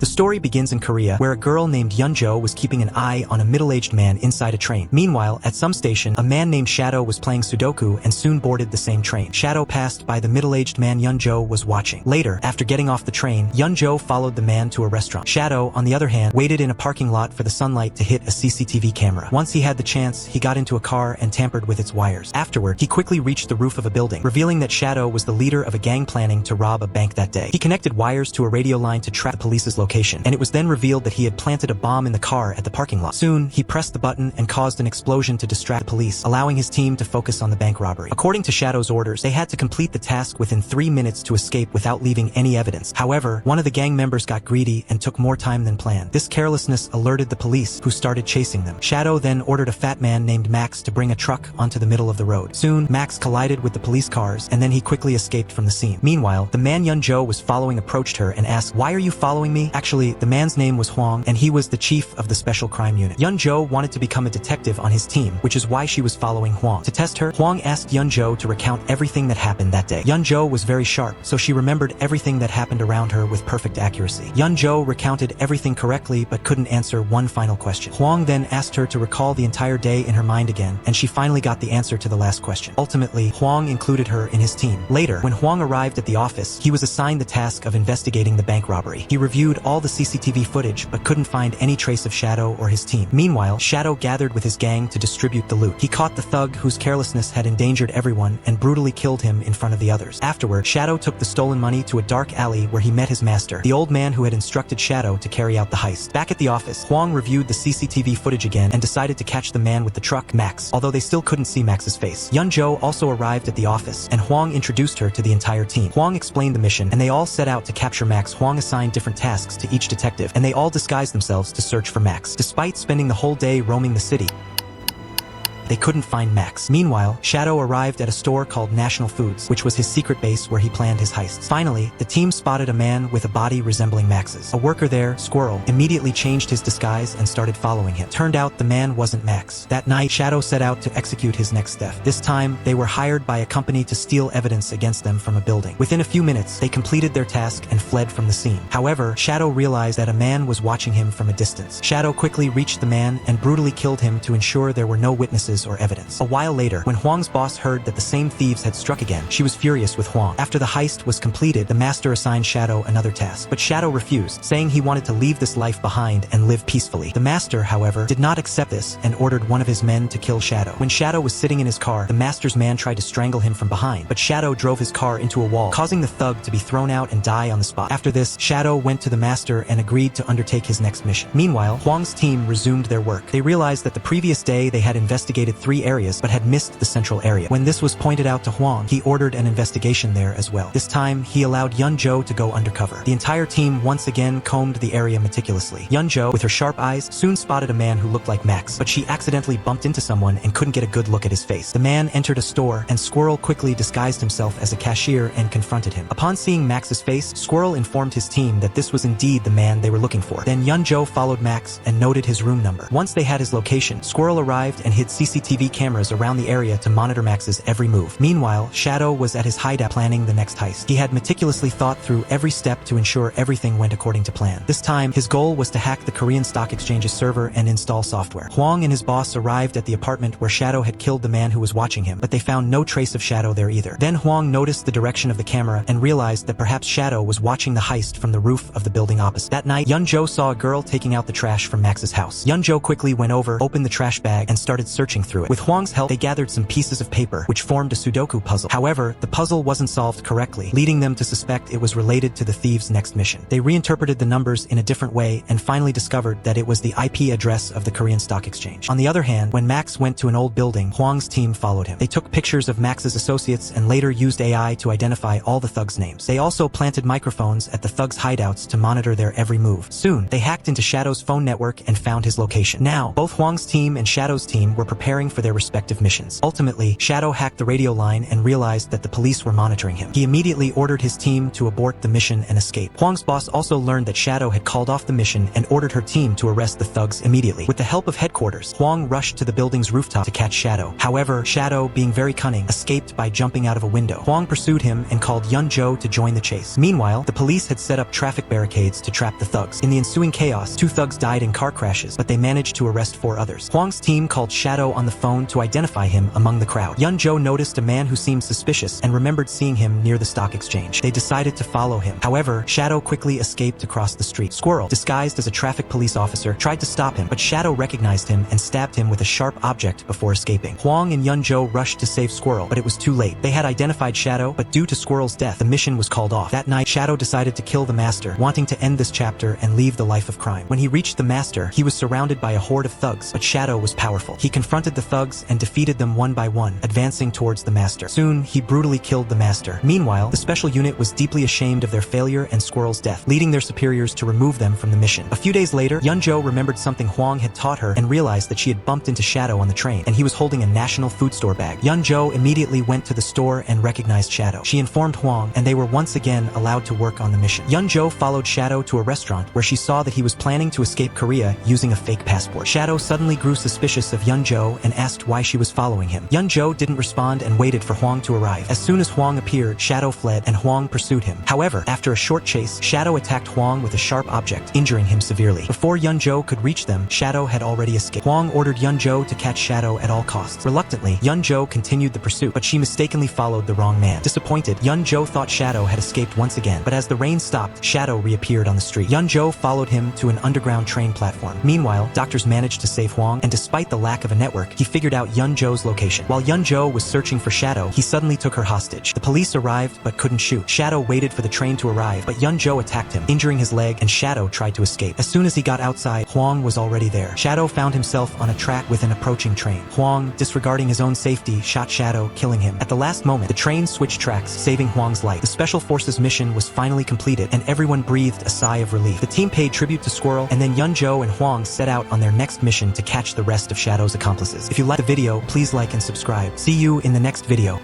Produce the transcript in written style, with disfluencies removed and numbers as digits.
The story begins in Korea, where a girl named Yeon Jo was keeping an eye on a middle-aged man inside a train. Meanwhile, at some station, a man named Shadow was playing Sudoku and soon boarded the same train. Shadow passed by the middle-aged man Yeon Jo was watching. Later, after getting off the train, Yeon Jo followed the man to a restaurant. Shadow, on the other hand, waited in a parking lot for the sunlight to hit a CCTV camera. Once he had the chance, he got into a car and tampered with its wires. Afterward, he quickly reached the roof of a building, revealing that Shadow was the leader of a gang planning to rob a bank that day. He connected wires to a radio line to track the police's location, and it was then revealed that he had planted a bomb in the car at the parking lot. Soon, he pressed the button and caused an explosion to distract the police, allowing his team to focus on the bank robbery. According to Shadow's orders, they had to complete the task within 3 minutes to escape without leaving any evidence. However, one of the gang members got greedy and took more time than planned. This carelessness alerted the police, who started chasing them. Shadow then ordered a fat man named Max to bring a truck onto the middle of the road. Soon, Max collided with the police cars, and then he quickly escaped from the scene. Meanwhile, the man Yeon Jo was following approached her and asked, "Why are you following me?" Actually, the man's name was Hwang, and he was the chief of the special crime unit. Yeon Jo wanted to become a detective on his team, which is why she was following Hwang. To test her, Hwang asked Yeon Jo to recount everything that happened that day. Yeon Jo was very sharp, so she remembered everything that happened around her with perfect accuracy. Yeon Jo recounted everything correctly but couldn't answer one final question. Hwang then asked her to recall the entire day in her mind again, and she finally got the answer to the last question. Ultimately, Hwang included her in his team. Later, when Hwang arrived at the office, he was assigned the task of investigating the bank robbery. He reviewed all the CCTV footage but couldn't find any trace of Shadow or his team. Meanwhile, Shadow gathered with his gang to distribute the loot. He caught the thug whose carelessness had endangered everyone and brutally killed him in front of the others. Afterward, Shadow took the stolen money to a dark alley where he met his master, the old man who had instructed Shadow to carry out the heist. Back at the office, Hwang reviewed the CCTV footage again and decided to catch the man with the truck, Max, although they still couldn't see Max's face. Yeon Jo also arrived at the office, and Hwang introduced her to the entire team. Hwang explained the mission, and they all set out to capture Max. Hwang assigned different tasks to each detective, and they all disguised themselves to search for Max. Despite spending the whole day roaming the city, they couldn't find Max. Meanwhile, Shadow arrived at a store called National Foods, which was his secret base where he planned his heists. Finally, the team spotted a man with a body resembling Max's. A worker there, Squirrel, immediately changed his disguise and started following him. Turned out the man wasn't Max. That night, Shadow set out to execute his next theft. This time, they were hired by a company to steal evidence against them from a building. Within a few minutes, they completed their task and fled from the scene. However, Shadow realized that a man was watching him from a distance. Shadow quickly reached the man and brutally killed him to ensure there were no witnesses or evidence. A while later, when Hwang's boss heard that the same thieves had struck again, she was furious with Hwang. After the heist was completed, the master assigned Shadow another task, but Shadow refused, saying he wanted to leave this life behind and live peacefully. The master, however, did not accept this and ordered one of his men to kill Shadow. When Shadow was sitting in his car, the master's man tried to strangle him from behind, but Shadow drove his car into a wall, causing the thug to be thrown out and die on the spot. After this, Shadow went to the master and agreed to undertake his next mission. Meanwhile, Hwang's team resumed their work. They realized that the previous day they had investigated 3 areas but had missed the central area. When this was pointed out to Hwang, he ordered an investigation there as well. This time, he allowed Yeon Jo to go undercover. The entire team once again combed the area meticulously. Yeon Jo, with her sharp eyes, soon spotted a man who looked like Max, but she accidentally bumped into someone and couldn't get a good look at his face. The man entered a store, and Squirrel quickly disguised himself as a cashier and confronted him. Upon seeing Max's face, Squirrel informed his team that this was indeed the man they were looking for. Then Yeon Jo followed Max and noted his room number. Once they had his location, Squirrel arrived and hid CCTV cameras around the area to monitor Max's every move. Meanwhile, Shadow was at his hideout planning the next heist. He had meticulously thought through every step to ensure everything went according to plan. This time, his goal was to hack the Korean Stock Exchange's server and install software. Hwang and his boss arrived at the apartment where Shadow had killed the man who was watching him, but they found no trace of Shadow there either. Then Hwang noticed the direction of the camera and realized that perhaps Shadow was watching the heist from the roof of the building opposite. That night, Yeon Jo saw a girl taking out the trash from Max's house. Yeon Jo quickly went over, opened the trash bag, and started searching through it. With Hwang's help, they gathered some pieces of paper, which formed a Sudoku puzzle. However, the puzzle wasn't solved correctly, leading them to suspect it was related to the thieves' next mission. They reinterpreted the numbers in a different way and finally discovered that it was the IP address of the Korean Stock Exchange. On the other hand, when Max went to an old building, Hwang's team followed him. They took pictures of Max's associates and later used AI to identify all the thugs' names. They also planted microphones at the thugs' hideouts to monitor their every move. Soon, they hacked into Shadow's phone network and found his location. Now, both Hwang's team and Shadow's team were prepared preparing for their respective missions. Ultimately, Shadow hacked the radio line and realized that the police were monitoring him. He immediately ordered his team to abort the mission and escape. Hwang's boss also learned that Shadow had called off the mission and ordered her team to arrest the thugs immediately. With the help of headquarters, Hwang rushed to the building's rooftop to catch Shadow. However, Shadow, being very cunning, escaped by jumping out of a window. Hwang pursued him and called Yeon Jo to join the chase. Meanwhile, the police had set up traffic barricades to trap the thugs. In the ensuing chaos, 2 thugs died in car crashes, but they managed to arrest 4 others. Hwang's team called Shadow on the phone to identify him among the crowd. Yeon Jo noticed a man who seemed suspicious and remembered seeing him near the stock exchange. They decided to follow him. However, Shadow quickly escaped across the street. Squirrel, disguised as a traffic police officer, tried to stop him, but Shadow recognized him and stabbed him with a sharp object before escaping. Hwang and Yeon Jo rushed to save Squirrel, but it was too late. They had identified Shadow, but due to Squirrel's death, the mission was called off. That night, Shadow decided to kill the master, wanting to end this chapter and leave the life of crime. When he reached the master, he was surrounded by a horde of thugs, but Shadow was powerful. He confronted the thugs and defeated them one by one, advancing towards the master. Soon, he brutally killed the master. Meanwhile, the special unit was deeply ashamed of their failure and Squirrel's death, leading their superiors to remove them from the mission. A few days later, Yeon Jo remembered something Hwang had taught her and realized that she had bumped into Shadow on the train, and he was holding a national food store bag. Yeon Jo immediately went to the store and recognized Shadow. She informed Hwang, and they were once again allowed to work on the mission. Yeon Jo followed Shadow to a restaurant where she saw that he was planning to escape Korea using a fake passport. Shadow suddenly grew suspicious of Yeon Jo and asked why she was following him. Yeon Jo didn't respond and waited for Hwang to arrive. As soon as Hwang appeared, Shadow fled and Hwang pursued him. However, after a short chase, Shadow attacked Hwang with a sharp object, injuring him severely. Before Yeon Jo could reach them, Shadow had already escaped. Hwang ordered Yeon Jo to catch Shadow at all costs. Reluctantly, Yeon Jo continued the pursuit, but she mistakenly followed the wrong man. Disappointed, Yeon Jo thought Shadow had escaped once again, but as the rain stopped, Shadow reappeared on the street. Yeon Jo followed him to an underground train platform. Meanwhile, doctors managed to save Hwang, and despite the lack of a network, he figured out Yeon Jo's location. While Yeon Jo was searching for Shadow, he suddenly took her hostage. The police arrived but couldn't shoot. Shadow waited for the train to arrive, but Yeon Jo attacked him, injuring his leg, and Shadow tried to escape. As soon as he got outside, Hwang was already there. Shadow found himself on a track with an approaching train. Hwang, disregarding his own safety, shot Shadow, killing him. At the last moment, the train switched tracks, saving Hwang's life. The Special Forces mission was finally completed, and everyone breathed a sigh of relief. The team paid tribute to Squirrel, and then Yeon Jo and Hwang set out on their next mission to catch the rest of Shadow's accomplices. If you liked the video, please like and subscribe. See you in the next video.